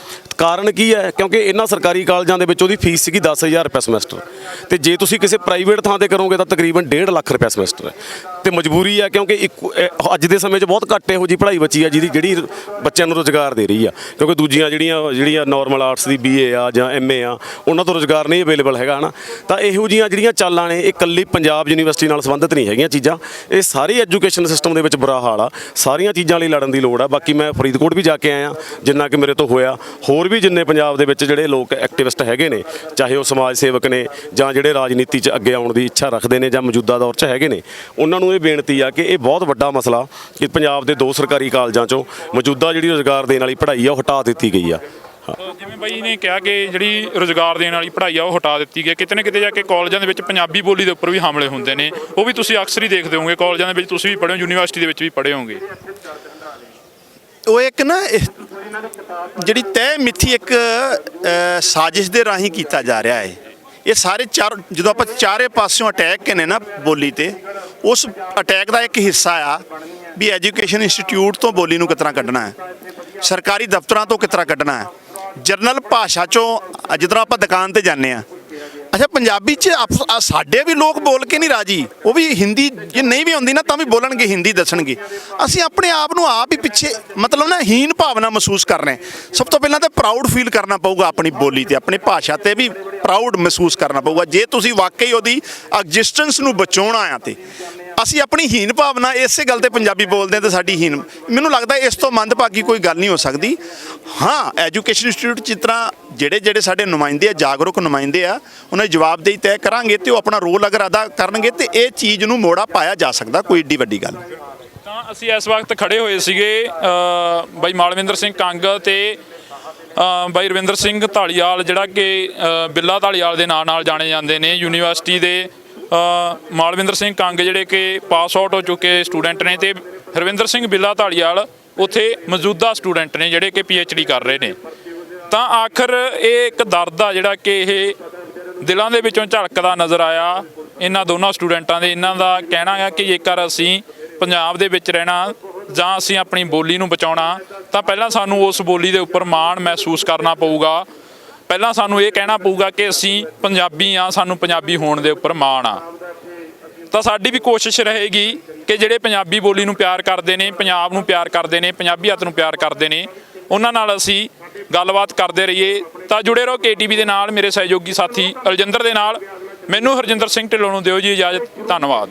C: ਕਾਰਨ ਕੀ ਹੈ? ਕਿਉਂਕਿ ਇਹਨਾਂ ਸਰਕਾਰੀ ਕਾਲਜਾਂ ਦੇ ਵਿੱਚ ਉਹਦੀ ਫੀਸ ਸੀਗੀ 10,000 ਰੁਪਏ ਸਮੈਸਟਰ, ਤੇ ਜੇ ਤੁਸੀਂ ਕਿਸੇ ਪ੍ਰਾਈਵੇਟ ਥਾਂ ਤੇ ਕਰੋਗੇ ਤਾਂ ਤਕਰੀਬਨ 1.5 ਲੱਖ ਰੁਪਏ ਸਮੈਸਟਰ ਹੈ। ਤੇ ਮਜਬੂਰੀ ਹੈ, ਕਿਉਂਕਿ ਅੱਜ ਦੇ ਸਮੇਂ 'ਚ ਬਹੁਤ ਘੱਟ ਇਹੋ ਜਿਹੀ ਪੜ੍ਹਾਈ ਬਚੀ ਆ ਜਿਹੜੀ ਬੱਚਿਆਂ ਨੂੰ ਰੁਜ਼ਗਾਰ ਦੇ ਰਹੀ ਆ। ਕਿਉਂਕਿ ਦੂਜੀਆਂ ਜਿਹੜੀਆਂ ਨਾਰਮਲ ਆਰਟਸ ਦੀ BA ਆ ਜਾਂ MA ਆ, ਉਹਨਾਂ ਤੋਂ ਰੁਜ਼ਗਾਰ ਨਹੀਂ ਅਵੇਲੇਬਲ ਹੈਗਾ ਨਾ। ਤਾਂ ਇਹੋ ਜਿਹੀਆਂ ਜਿਹੜੀਆਂ ਚਾਲਾਂ ਨੇ, ਇਹ ਇਕੱਲੀ ਪੰਜਾਬ ਯੂਨੀਵਰਸਿਟੀ ਨਾਲ ਸੰਬੰਧਿਤ ਨਹੀਂ ਹੈਗੀਆਂ ਚੀਜ਼ਾਂ, ਇਹ ਸਾਰੇ ਐਜੂਕੇਸ਼ਨ ਸਿਸਟਮ ਦੇ ਵਿੱਚ ਬੁਰਾ ਹਾਲ ਆ। ਸਾਰੀਆਂ ਚੀਜ਼ਾਂ ਲਈ ਲੜਨ ਦੀ ਲੋੜ ਆ। ਬਾਕੀ ਮੈਂ ਫਰੀਦਕੋਟ ਵੀ ਜਾ ਕੇ ਆਇਆ, ਜਿੰਨਾ ਕਿ ਮੇਰੇ ਤੋਂ ਹੋਇਆ। ਹੋਰ ਵੀ ਜਿੰਨੇ ਪੰਜਾਬ ਦੇ ਵਿੱਚ ਜਿਹੜੇ ਲੋਕ ਐਕਟਿਵਿਸਟ ਹੈਗੇ ਨੇ, ਚਾਹੇ ਉਹ ਸਮਾਜ ਸੇਵਕ ਨੇ ਜਾਂ ਜਿਹੜੇ ਰਾਜਨੀਤੀ 'ਚ ਅੱਗੇ ਆਉਣ ਦੀ ਇੱਛਾ ਰੱਖਦੇ ਨੇ ਜਾਂ ਮੌਜੂਦਾ ਦੌਰ 'ਚ ਹੈਗੇ ਨੇ, ਉਹਨਾਂ ਨੂੰ ਇਹ ਬੇਨਤੀ ਆ ਕਿ ਇਹ ਬਹੁਤ ਵੱਡਾ ਮਸਲਾ ਕਿ ਪੰਜਾਬ ਦੇ 2 ਸਰਕਾਰੀ ਕਾਲਜਾਂ 'ਚੋਂ ਮੌਜੂਦਾ ਜਿਹੜੀ ਰੁਜ਼ਗਾਰ ਦੇਣ ਵਾਲੀ ਪੜ੍ਹਾਈ ਆ, ਉਹ ਹਟਾ ਦਿੱਤੀ ਗਈ ਆ।
A: ਜਿਵੇਂ ਬਾਈ ਨੇ ਕਿਹਾ ਕਿ ਜਿਹੜੀ ਰੁਜ਼ਗਾਰ ਦੇਣ ਵਾਲੀ ਪੜ੍ਹਾਈ ਆ, ਉਹ ਹਟਾ ਦਿੱਤੀ ਗਈ। ਕਿਤੇ ਨਾ ਕਿਤੇ ਜਾ ਕੇ ਕਾਲਜਾਂ ਦੇ ਵਿੱਚ ਪੰਜਾਬੀ ਬੋਲੀ ਦੇ ਉੱਪਰ ਵੀ ਹਮਲੇ ਹੁੰਦੇ ਨੇ, ਉਹ ਵੀ ਤੁਸੀਂ ਅਕਸਰ ਹੀ ਦੇਖਦੇ ਹੋਵੋਗੇ। ਕਾਲਜਾਂ ਦੇ ਵਿੱਚ ਤੁਸੀਂ ਵੀ ਪੜ੍ਹੇ ਹੋ, ਯੂਨੀਵਰਸਿਟੀ ਦੇ ਵਿੱਚ ਵੀ ਪੜ੍ਹੇ ਹੋਵੋਗੇ।
B: ਉਹ ਇੱਕ ਨਾ ਜਿਹੜੀ ਤੈਅ ਮਿੱਥੀ ਇੱਕ ਸਾਜ਼ਿਸ਼ ਦੇ ਰਾਹੀਂ ਕੀਤਾ ਜਾ ਰਿਹਾ ਹੈ। ਇਹ ਸਾਰੇ ਜਦੋਂ ਆਪਾਂ ਚਾਰੇ ਪਾਸਿਓਂ ਅਟੈਕ ਨੇ ਨਾ ਬੋਲੀ ਤੇ, ਉਸ ਅਟੈਕ ਦਾ ਇੱਕ ਹਿੱਸਾ ਆ ਵੀ ਐਜੂਕੇਸ਼ਨ ਇੰਸਟੀਚਿਊਟ ਤੋਂ ਬੋਲੀ ਨੂੰ ਕਿਸ ਤਰ੍ਹਾਂ ਕੱਢਣਾ ਹੈ, ਸਰਕਾਰੀ ਦਫ਼ਤਰਾਂ ਤੋਂ ਕਿਸ ਤਰ੍ਹਾਂ ਕੱਢਣਾ ਹੈ, ਜਰਨਲ ਭਾਸ਼ਾ 'ਚੋਂ। ਜਦੋਂ ਆਪਾਂ ਦੁਕਾਨ ਤੇ ਜਾਂਦੇ ਹਾਂ, ਅੱਛਾ, ਪੰਜਾਬੀ 'ਚ ਸਾਡੇ ਵੀ ਲੋਕ ਬੋਲ ਕੇ ਨਹੀਂ ਰਾਜੀ, ਉਹ ਵੀ ਹਿੰਦੀ ਜੇ ਨਹੀਂ ਵੀ ਆਉਂਦੀ ਨਾ ਤਾਂ ਵੀ ਬੋਲਣਗੇ, ਹਿੰਦੀ ਦੱਸਣਗੇ। ਅਸੀਂ ਆਪਣੇ ਆਪ ਨੂੰ ਆਪ ਹੀ ਪਿੱਛੇ ਮਤਲਬ ਨਾ ਹੀਨ ਭਾਵਨਾ ਮਹਿਸੂਸ ਕਰ ਰਹੇ ਹਾਂ। ਸਭ ਤੋਂ ਪਹਿਲਾਂ ਤਾਂ ਪ੍ਰਾਊਡ ਫੀਲ ਕਰਨਾ ਪਊਗਾ ਆਪਣੀ ਬੋਲੀ ਤੇ, ਆਪਣੀ ਭਾਸ਼ਾ ਤੇ ਵੀ ਪ੍ਰਾਊਡ ਮਹਿਸੂਸ ਕਰਨਾ ਪਊਗਾ। ਜੇ ਤੁਸੀਂ ਵਾਕਈ ਉਹਦੀ ਐਗਜ਼ਿਸਟੈਂਸ ਨੂੰ ਬਚਾਉਣਾ ਆ ਤੇ ਅਸੀਂ ਆਪਣੀ ਹੀਨ ਭਾਵਨਾ ਇਸੇ ਗੱਲ ਤੇ ਪੰਜਾਬੀ ਬੋਲਦੇ ਹਾਂ ਤੇ ਸਾਡੀ ਹੀਨ, ਮੈਨੂੰ ਲੱਗਦਾ ਇਸ ਤੋਂ ਮੰਦਭਾਗੀ ਕੋਈ ਗੱਲ ਨਹੀਂ ਹੋ ਸਕਦੀ। ਹਾਂ, ਐਜੂਕੇਸ਼ਨ ਇੰਸਟੀਚਿਊਟ ਜਿਸ ਤਰ੍ਹਾਂ ਜਿਹੜੇ ਸਾਡੇ ਨੁਮਾਇੰਦੇ ਆ, ਜਾਗਰੂਕ ਨੁਮਾਇੰਦੇ ਆ, ਉਹਨਾਂ ਦੀ ਜਵਾਬਦੇਹੀ ਤੈਅ ਕਰਾਂਗੇ ਤੇ ਉਹ ਆਪਣਾ ਰੋਲ ਅਗਰ ਅਦਾ ਕਰਨਗੇ ਤੇ ਇਹ ਚੀਜ਼ ਨੂੰ ਮੋੜਾ ਪਾਇਆ ਜਾ ਸਕਦਾ, ਕੋਈ ਏਡੀ ਵੱਡੀ ਗੱਲ ਨਹੀਂ।
A: ਤਾਂ ਅਸੀਂ ਇਸ ਵਕਤ ਖੜੇ ਹੋਏ ਸੀਗੇ ਬਾਈ ਮਾਲਵਿੰਦਰ ਸਿੰਘ ਕੰਗ ਤੇ ਬਾਈ ਰਵਿੰਦਰ ਸਿੰਘ ਢਾਲੀਵਾਲ, ਜਿਹੜਾ ਕਿ ਬਿੱਲਾ ਢਾਲੀਵਾਲ ਦੇ ਨਾਂ ਨਾਲ ਜਾਣੇ ਜਾਂਦੇ ਨੇ। ਯੂਨੀਵਰਸਿਟੀ ਦੇ ਮਾਲਵਿੰਦਰ ਸਿੰਘ ਕੰਗ ਜਿਹੜੇ ਕਿ ਪਾਸ ਆਊਟ ਹੋ ਚੁੱਕੇ ਸਟੂਡੈਂਟ ਨੇ, ਤੇ ਰਵਿੰਦਰ ਸਿੰਘ ਬਿੱਲਾ ਢਾਲੀਵਾਲ ਉੱਥੇ ਮੌਜੂਦਾ ਸਟੂਡੈਂਟ ਨੇ ਜਿਹੜੇ ਕਿ PhD ਕਰ ਰਹੇ ਨੇ। ਤਾਂ ਆਖਰ ਇਹ ਇੱਕ ਦਰਦ ਆ ਜਿਹੜਾ ਕਿ ਇਹ ਦਿਲਾਂ ਦੇ ਵਿੱਚੋਂ ਝਲਕਦਾ ਨਜ਼ਰ ਆਇਆ ਇਹਨਾਂ ਦੋਨਾਂ ਸਟੂਡੈਂਟਾਂ ਦੇ। ਇਹਨਾਂ ਦਾ ਕਹਿਣਾ ਹੈ ਕਿ ਜੇਕਰ ਅਸੀਂ ਪੰਜਾਬ ਦੇ ਵਿੱਚ ਰਹਿਣਾ ਜਾਂ ਅਸੀਂ ਆਪਣੀ ਬੋਲੀ ਨੂੰ ਬਚਾਉਣਾ ਤਾਂ ਪਹਿਲਾਂ ਸਾਨੂੰ ਉਸ ਬੋਲੀ ਦੇ ਉੱਪਰ ਮਾਣ ਮਹਿਸੂਸ ਕਰਨਾ ਪਊਗਾ। ਪਹਿਲਾਂ ਸਾਨੂੰ ਇਹ ਕਹਿਣਾ ਪਊਗਾ ਕਿ ਅਸੀਂ ਪੰਜਾਬੀ ਆ, ਸਾਨੂੰ ਪੰਜਾਬੀ ਹੋਣ ਦੇ ਉੱਪਰ ਮਾਣ ਆ। ਤਾਂ ਸਾਡੀ ਵੀ ਕੋਸ਼ਿਸ਼ ਰਹੇਗੀ ਕਿ ਜਿਹੜੇ ਪੰਜਾਬੀ ਬੋਲੀ ਨੂੰ ਪਿਆਰ ਕਰਦੇ ਨੇ, ਪੰਜਾਬ ਨੂੰ ਪਿਆਰ ਕਰਦੇ ਨੇ, ਪੰਜਾਬੀਅਤ ਨੂੰ ਪਿਆਰ ਕਰਦੇ ਨੇ, ਉਹਨਾਂ ਨਾਲ ਅਸੀਂ ਗੱਲਬਾਤ ਕਰਦੇ ਰਹੀਏ। ਤਾਂ ਜੁੜੇ ਰਹੋ KTV ਦੇ ਨਾਲ, ਮੇਰੇ ਸਹਿਯੋਗੀ ਸਾਥੀ ਅਲਜਿੰਦਰ ਦੇ ਨਾਲ। ਮੈਨੂੰ ਹਰਜਿੰਦਰ ਸਿੰਘ ਢਿੱਲੋਂ ਨੂੰ ਦਿਓ ਜੀ ਇਜਾਜ਼ਤ। ਧੰਨਵਾਦ।